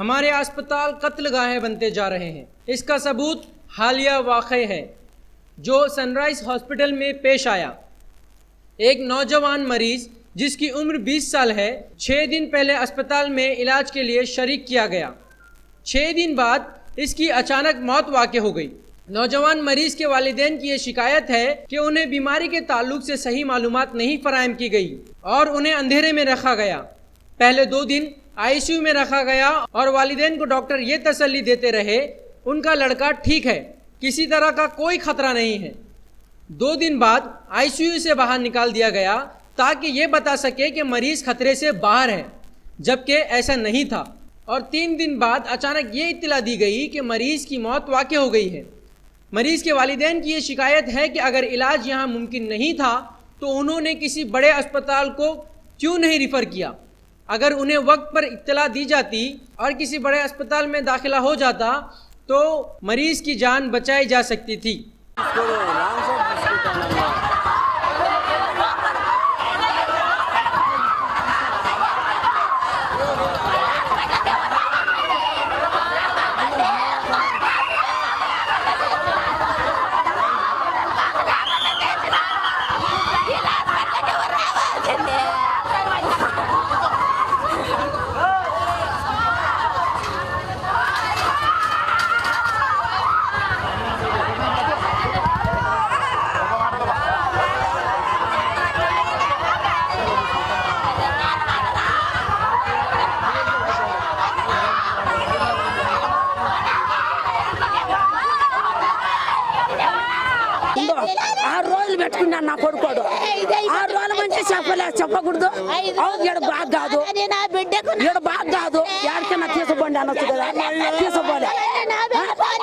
हमारे अस्पताल कत्लगाहें बनते जा रहे हैं। इसका सबूत हालिया वाक़या है जो सनराइज हॉस्पिटल में पेश आया। एक नौजवान मरीज जिसकी उम्र 20 साल है, 6 दिन पहले अस्पताल में इलाज के लिए शरीक किया गया। 6 दिन बाद इसकी अचानक मौत वाक़ हो गई। नौजवान मरीज के वालिदैन की ये शिकायत है कि उन्हें बीमारी के ताल्लुक से सही मालूमात नहीं फराहम की गई और उन्हें अंधेरे में रखा गया। पहले 2 दिन आईसीयू में रखा गया और वालिदैन को डॉक्टर ये तसल्ली देते रहे उनका लड़का ठीक है, किसी तरह का कोई खतरा नहीं है। 2 दिन बाद आईसीयू से बाहर निकाल दिया गया ताकि ये बता सके कि मरीज खतरे से बाहर है, जबकि ऐसा नहीं था। और 3 दिन बाद अचानक ये इत्तला दी गई कि मरीज की मौत वाक़ हो गई है। मरीज के वालिदैन की ये शिकायत है कि अगर इलाज यहाँ मुमकिन नहीं था तो उन्होंने किसी बड़े अस्पताल को क्यों नहीं रिफ़र किया। अगर उन्हें वक्त पर इत्तला दी जाती और किसी बड़े अस्पताल में दाखिला हो जाता तो मरीज की जान बचाई जा सकती थी। నా కొడుకోడు 6 రోజుల నుంచి చెప్పకూడదు. ఈడ బాగా కాదు, ఈడ బాగా కాదు, ఎక్కడికైనా తీసుకోండి అనొచ్చు కదా, తీసుకోలే.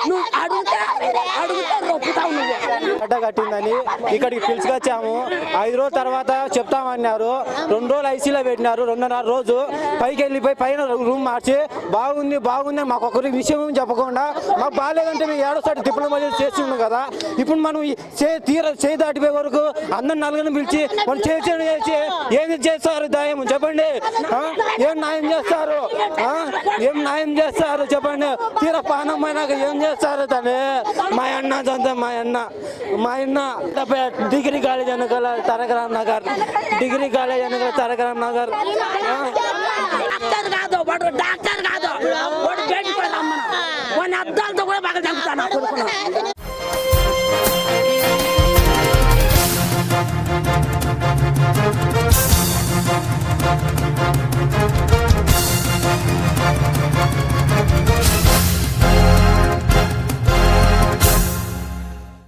నువ్వు అడుగుతా రొప్పుతావు. నువ్వు గడ్డ కట్టిందని ఇక్కడికి పిలుచుకొచ్చాము. 5 రోజుల తర్వాత చెప్తామన్నారు. 2 రోజులు ఐసీలో పెట్టినారు. 2.5 రోజు పైకి వెళ్ళిపోయి పైన రూమ్ మార్చి బాగుంది మాకు ఒకరి విషయం చెప్పకుండా మాకు బాగాలేదంటే మేము 7వ సారి డిప్లొమా చేసి ఉన్నాం కదా. ఇప్పుడు మనం చేయి దాటిపోయే వరకు అందరు నలుగురిని పిలిచి మనం చేసి ఏం చేస్తారు దాయం చెప్పండి. ఏం న్యాయం చేస్తారు? ఏం న్యాయం చేస్తారు చెప్పండి. తీర పానం అయినాక ఏం చేస్తారు తనే? మా అన్న డిగ్రీ కాలేజ్ వెనకాల తారకరామ్ నగర్, డిగ్రీ కాలేజ్ వెనకాల తారకరామ్ నగర్. డాక్టర్ కాదు వాడు, డాక్టర్ కాదు వాడు, బయటకు రమ్మను వాడిని అద్దాలతో కూడా బాగా చంపుతాను.